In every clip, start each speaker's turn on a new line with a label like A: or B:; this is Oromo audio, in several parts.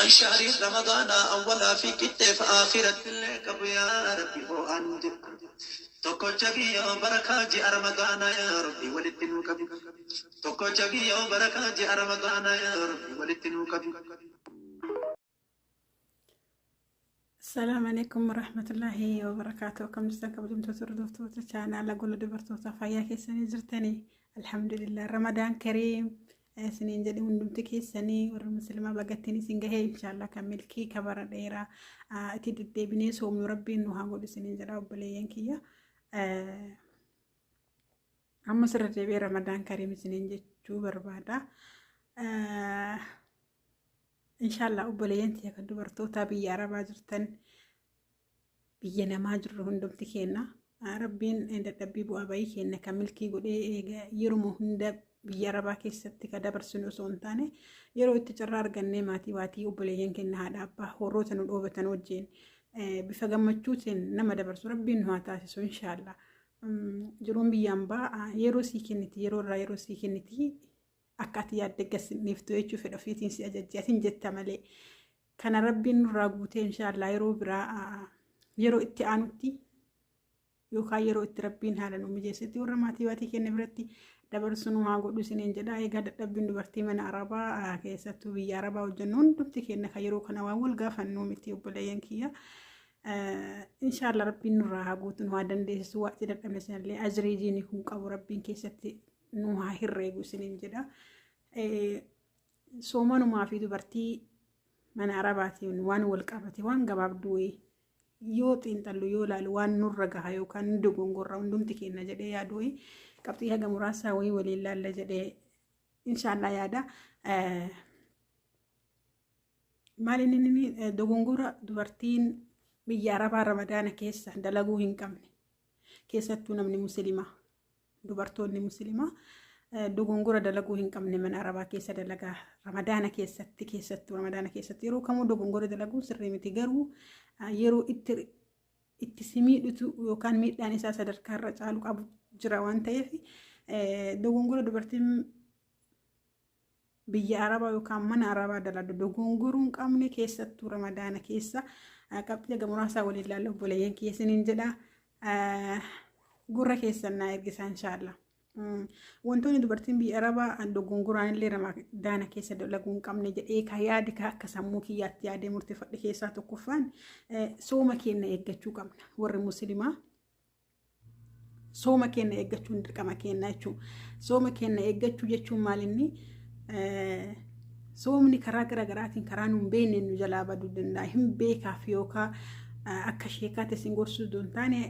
A: شهر رمضان أولا في كتف آخرة لك يا ربي وأنت توكو جاكي يا بركة جي رمضان يا ربي ولتنوك توكو جاكي يا بركة جي رمضان يا ربي ولتنوك.
B: السلام عليكم ورحمة الله وبركاته. كم جزاك بدون تردفتو تشانا على قول دبرتو تفاياك سنة زرتني الحمد لله. رمضان كريم سنين جدي وندمتكي سني والمسلمة بقتني سنجهي إن شاء الله كملكي كبر ديرا تدي بنيس ومن ربي إنه هقول سنين جدا وبليين كيا أما سرت بي رمضان كريم سنين جدو بربادا إن شاء الله وبليين تيا كدبرتو تابي يا رب جرتن بينا ما جرو هندمتي كينا ربين عند تبيبو أباي كينا كملكي قولي يرمو هند بيا ربا كيستي كدبر سنو سونتاني يرو تجرار جنة ماتي واتي وبليين كينا هذا أبا هروتن الأوبتن وجين بفجمتشوتن نما دبر سو ربين هو تاسسو إن شاء الله جروم بيامبا يرو سيكنتي يرو را يرو سيكنتي أكاتي يدقس نفتو يشوف الأفيتين سيأجتين جت ملي كان ربين راغوتي إن شاء الله يرو برا يرو اتعانوتي يوكا يرو اتربين هالا نمجيستي ورماتي واتي كن برتي دبر سنو هاغو سنين جدا يغا دبين دبرتي من عربا كيستو بي عربا وجنون دبتي كن خيرو كنا واول غافن نومتي وبلين كيا ان شاء الله ربين راغوتن وادن دي سو وقت دبمسن لي اجريجيني كون قبو ربين كيستي نو هيريغو سنين جدا سومانو ما في دبرتي من عرباتي وان والقبتي وان غبابدوي yoo xiinxallu yoo laalu waan nurra gaha yookaan dogongorra hundumti keenya jedhee yaadu qabxii haga muraasaa wayii waliin laalla jedhee inshallah yaada. Maali inni dogongora dubartiin biyya arabaa ramadaana keessa dalaguu hin qabne keessattuu namni musliimaa dubartoonni musliimaa dogongora dalaguu hin qabne mana arabaa keessa dalagaa ramadaana keessatti keessattuu ramadaana keessatti yeroo kamuu dogongora dalaguu sirrii miti garuu yeroo itti simiidhutu yookaan miidhaan isaa sadarkaarra caalu qabu jira waan ta'eef dogongora dubartiin biyya arabaa yookaan mana arabaa dalagdu dogongoruun qabne keessattuu ramadaana keessa qabxii gamuraasaa waliin laalla obboleeyyan keessaniin jedha gurra keessan naa ergisaa inshallah. Wantoonni dubartiin biyya arabaa dogongoraan illee ramadaana keessa dalaguu hin qabne jedhee ka yaade ka akka sammuu kiyyaatti yaadee murteeffadhe keessaa tokkoffaan sooma keenya eeggachuu qabna. Warri musliimaa sooma keenya eeggachuun dirqama keenya jechuudha. Sooma keenya eeggachuu jechuun maalinni soomni karaa garaagaraatiin karaa nuun beekne nu jalaa baduu danda'a. Hin beekaaf yookaan akka sheekaatti isin gorsuu doon taane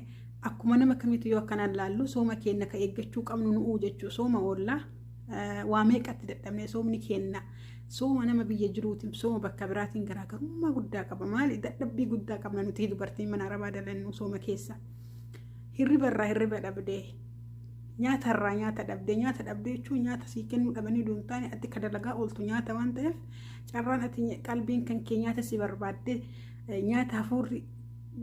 B: akkuma nama kamiitu yoo akkanaan laallu sooma keenya ka eeggachuu qabnu nu'uu jechuu sooma oollaa waa meeqatti dadhabnee soomni keenya sooma nama biyya jiruutiin sooma bakka biraatiin garaagarummaa guddaa qaba. Maali dadhabbii guddaa qabna nuti dubartiin mana arabaa dalannu sooma keessa hirribarraa hirriba dhabdee nyaatarraa nyaata dhabdee jechuun nyaata sii kennuu dhabanii doon taane ati ka dalagaa ooltu nyaata waan ta'eef carraan ati qalbiin kan kee nyaata si barbaadde nyaata hafuurri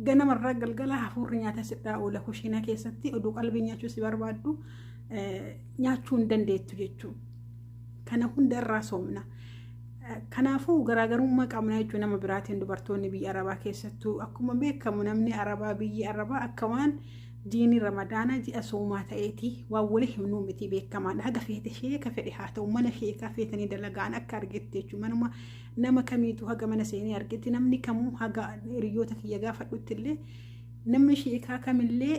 B: ganamarraa galgala hafuurri nyaata sidhaa oola kushiina keessatti oduu qalbii nyaachuu si barbaaddu nyaachuu hin dandeettu jechuudha. Kana hunda irraa soomna. Kanaafuu garaagarummaa qabna jechuudha nama biraatiin dubartoonni biyya arabaa keessattuu akkuma beekamu namni arabaa biyya arabaa akka waan diinii ramadaana ji'a soomaa ta'eeti waan wali himnuu miti beekamaadha. Haga feete sheeka fedhe haa ta'u mana sheekaa feetanii dalagaan akka argetti jechuudha. Manuma nama kamiitu haga mana seenii argetti namni kamuu haga hiriyoota kiyya gaafadhutti illee namni sheekaa kamillee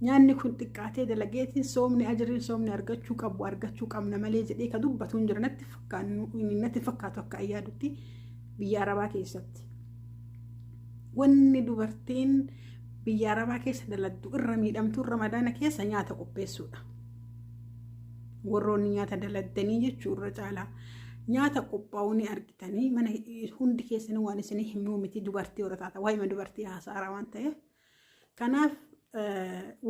B: nyaanni kun xiqqaatee dalageetiin soomni ajiriin soomni argachuu qabna malee jedhee ka dubbatu hin jira natti fakkaatu akka ayyaadutti biyya arabaa keessatti. Wanni dubartiin biyya arabaa keessa daladdu irra miidhamtuun ramadaana keessa nyaata qopheessuudha. Warroonni nyaata daladdanii jechuu irra caalaa nyaata qophaa'uu ni argitanii mana hundi keessanii waan isinii himnuu miti dubartii warra taata waa'ima dubartii haasaara waan ta'eef kanaaf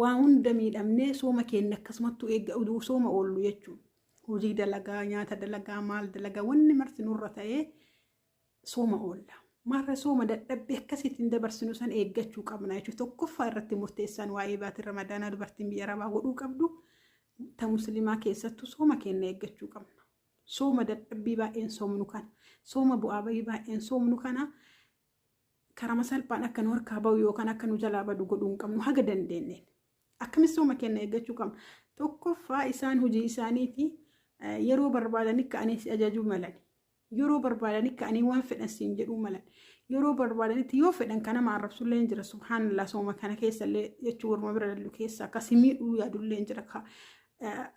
B: waan hunda miidhamnee sooma keenya akkasumattuu eeggadhu sooma oollu jechuudha. Hojii dalagaa nyaata dalagaa maal dalagaa wanni marti nurra ta'ee sooma oolla. Marra sooma dadhabbii akkasiitiin dabarsinu san eeggachuu qabna jechuudha. Tokkoffaa irratti murteessaan waa'ee baatii ramadaanaa dubartiin biyya arabaa godhuu qabdu ta musliimaa keessattuu sooma keenya eeggachuu qabna. sooma dadhabbii baay'een soomnu kana sooma bu'aa bahii baay'een soomnu kana karama salphaan akka nu harkaa bahu yookaan akka nu jalaa badu godhuu hin qabnu haga dandeenyeen akkamis sooma keenya eeggachuu qabna. Tokkoffaa isaan hojii isaaniiti yeroo barbaadanii ka'anii si ajajuu malan yeroo barbaadanii ka'anii waan fedhan siin jedhuu malan yeroo barbaadanitti yoo fedhan kana maarrabsullee hin jira subhaanallah sooma kana keessallee jechuu warma bira dallu keessa akkasii miidhuu yaadullee hin jira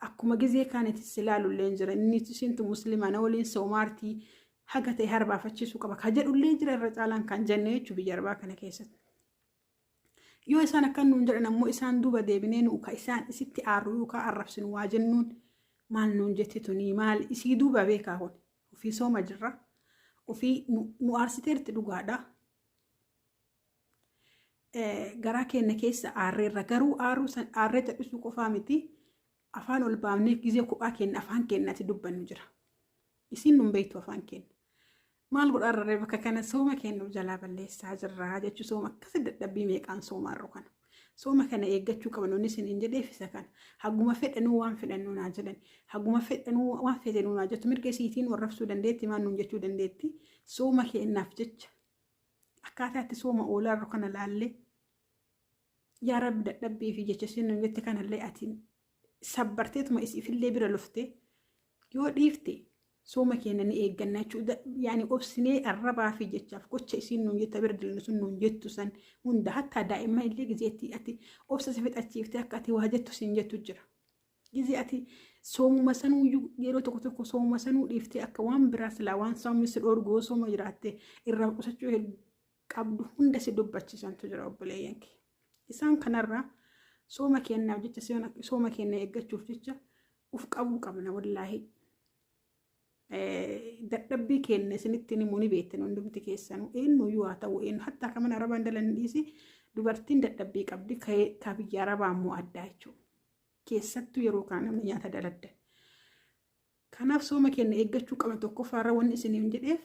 B: akkuma gizee kaanitti silaalullee hin jira inni isintu muslimaana waliin soomaartii haga ta'e harbaafachiisuu qaba ka jedhullee jira irra caalaan kan jenne jechuu biyya arbaa kana keessatti. Yoo isaan akkan nuun jedhan ammoo isaan duuba deebinee nu ka isaan isitti aarru yookaan arrabsinu waa jennuun maal nuun jetti tuni maal isii duuba beekaa kun ofii sooma jirra ofii nu aarsiteerti dhugaadha. Garaa keenya keessa aarreerra garuu aarree jal'isuu qofaa miti afaan ol baafnee gizee kophaa keenya afaan keenyatti dubbannu jira. Isiin nun beektu afaan keenya. Maal godhaarra bakka kana sooma keenya jalaa balleessaa jirra jechuun sooma akkasii dadhabbii meeqaan soomaarru kana. Sooma kana eeggachuu qaban inni isin hin jedheefisa kana. Haguma fedhanuu waan fedhannuu naa jedhan. Haguma fedhanuu waan fedhannuu naa jettu mirga isiitiin warrabsuu dandeetti maan nuun jechuu dandeetti. Sooma keenyaaf jecha akkaataa itti sooma oolaarru kana laallee yaa rabbi dadhabbii fi jecha isin nuun jette kanallee ati sabbarteetuma isiifillee bira luftee yoo dhiifte sooma keenya ni eegganna jechuudha. Yaani obsinee arrabaa fi jechaaf gocha isiin nuun jetta bira dilnu sun nuun jettu san hunda hatta daa'imman illee gizeetti ati obsa si fixachiiftee akka ati waa jettu siin jettu jira. Gizee ati soomuma sanuu yeroo tokko soomuma sanuu dhiiftee akka waan biraa silaa waan soomni si dhoorgoo sooma jiraatte irraa qusachuu qabdu hunda si dubbachiisantu jira obboleeyyan kee. Isaan kanarraa sooma keenyaaf jecha sooma keenya eeggachuuf jecha uf qabuu qabna wallaahi. Dadhabbii keenya isinitti himu ni beektan hundumti keessanuu eenyuyyuu haa ta'u eenyu hattaa kan mana arabaan dalan dhiisi dubartiin dadhabbii qabdi ka biyya arabaa immoo addaa jechuudha. Keessattuu yeroo kaan namni nyaata daladda. Kanaaf sooma keenya eeggachuu qabna tokkoffaarra wanni isiniin jedheef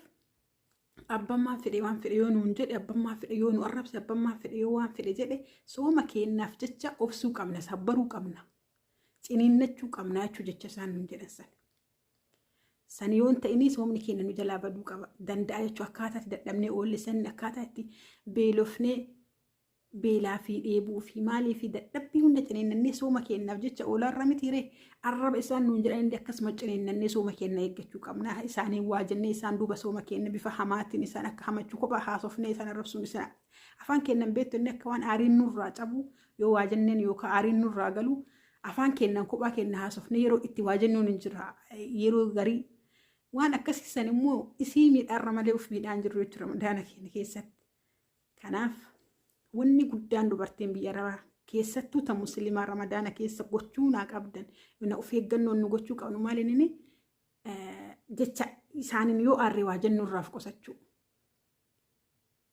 B: abbammaa fedhe waan fedhe yoo nuun jedhe abbammaa fedhe yoo nu arrabse abbammaa fedhe yoo waan fedhe jedhe sooma keenyaaf jecha obsuu qabna sabbaruu qabna ciniinnachuu qabna jechuu jecha isaan nuun jedhan sana. Sani yoon ta'ini soomni keenya nu jalaa baduu qaba danda'a jechuu akkaataa itti dadhabnee oolle sanni akkaataa itti beelofnee beelaa fi dheebuu fi maalii fi dadhabbii hunda ciniinnannee sooma keenyaaf jecha oolaarra mitiiree arraba isaan nuun jedhan akkasuma ciniinnannee sooma keenya eeggachuu qabna. Isaaniin waa jennee isaan duuba sooma keenya bifa hamaatiin isaan akka hamachuu kophaa haasofnee isaan arrabsuun isaan afaan keenyan beektu inni akka waan aariin nurraa cabu yoo waa jenneen yookaan aariin nurraa galu afaan keenyan kophaa keenya haasofnee yeroo itti waa jennuun hin jira yeroo garii. Waan akkasiisan immoo isii miidhaarra malee uf miidhaan jirru jechuudha ramadaana keenya keessatti. Kanaaf wanni guddaan dubartiin biyya arabaa keessattuu ta musliimaa ramadaana keessa gochuu naa qabdan of eeggannoon nu gochuu qabnu maaliin inni jecha isaaniin yoo aarree waa jennurraaf qusachuu.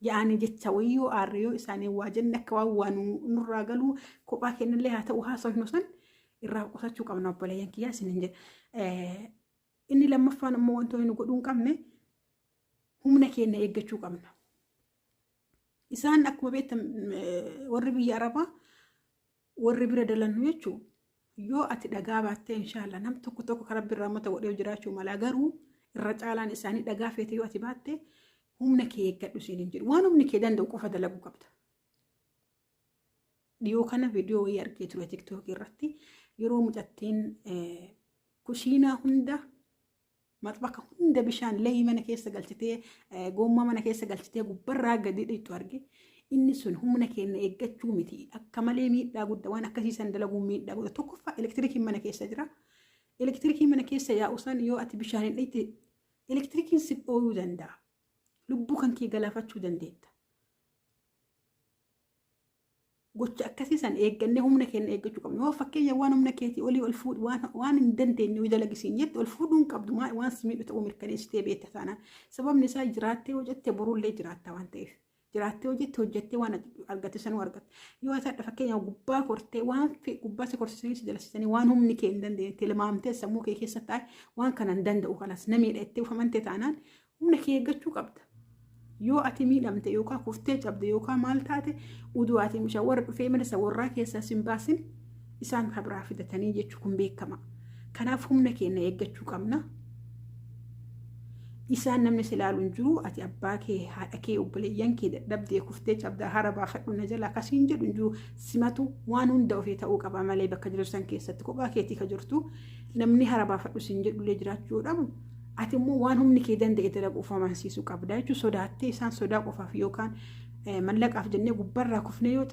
B: Yaani jecha wayii yoo aarree yoo isaaniin waa jenne akka waan nurraa galuu kophaa keenyallee haa ta'u haasofnu san irraa qusachuu qabna obboleeyyan kiyyaa isiniin jedha. Inni lammaffaan ammoo wantoonni nu godhuu hin qabne humna keenya eeggachuu qabna. Isaan akkuma beektan warri biyya arabaa warri bira dalannu jechuun yoo ati dhagaa baattee inshaallah nam tokko karaa birraa mata godhee jiraachuu mala garuu irra caalaan isaanii dhagaa feete yoo ati baatte humna kee eeggadhu siin jedhu waan humni kee danda'u qofa dalaguu qabda. Dhiyoo kana viidiyoo wayii argee ture tiktookii irratti yeroo mucattiin kushiinaa hunda maxbaka hunda bishaan leeyii mana keessa galchitee goommaa mana keessa galchitee gubbarraa gadi dhiitu arge inni sun humna keenya eeggachuu miti akka malee miidhaa guddaa waan akkasiisan dalaguun miidhaa guddaa tokkoffaa elektirikiin mana keessa jira elektirikiin mana keessa yaa'usan yoo ati bishaan hin dhiite elektirikiin si dhooyuu danda'a lubbuu kan kee galaafachuu dandeetta. Gocha akkasiisan eeggannee humna keenya eeggachuu qabna. Yoo fakkeenya waan humna keetii olii ol fuudhu waan hin dandeenye yoo dalagisiin jette ol fuudhuun qabdu waan si miidhu ta'uu mirkaneessitee beekta taanaan sababni isaa jiraattee hojjettee boruullee jiraatta waan ta'eef jiraattee hojjettee waan argatte sanuu argatta. Yoo ta'e fakkeenya gubbaa kortee waan gubbaa si korsisanii si jalasisanii waan humni kee hin dandeenye tilmaamtee sammuu kee keessa taa'e waan kana hin danda'u kanas namiidha itti ufamantee taanaan humna kee eeggachuu qabda. Yoo ati miidhamte yookaan kuftee cabde yookaan maal taate uduu ati warra dhufee mana warraa keessaa sin baasin isaan kabraa fidatanii jechuu kun beekama. Kanaaf humna keenya eeggachuu qabna. isaan namni silaalu hin jiru ati abbaa kee haadha kee obboleeyyan kee dadhabdee kuftee cabdaa hara baafadhu na jala akkasiin jedhu hin jiru simatu waan hunda ofii ta'uu qaba malee bakka jirsan keessatti kophaa keetii ka jirtu namni hara baafadhu siin jedhullee jiraachuu dhabu ati immoo waan humni kee danda'e dalaguuf amansiisuu qabda jechuun sodaattee isaan sodaa qofaaf yookaan mallaqaaf jennee gubbarraa kufnee yoo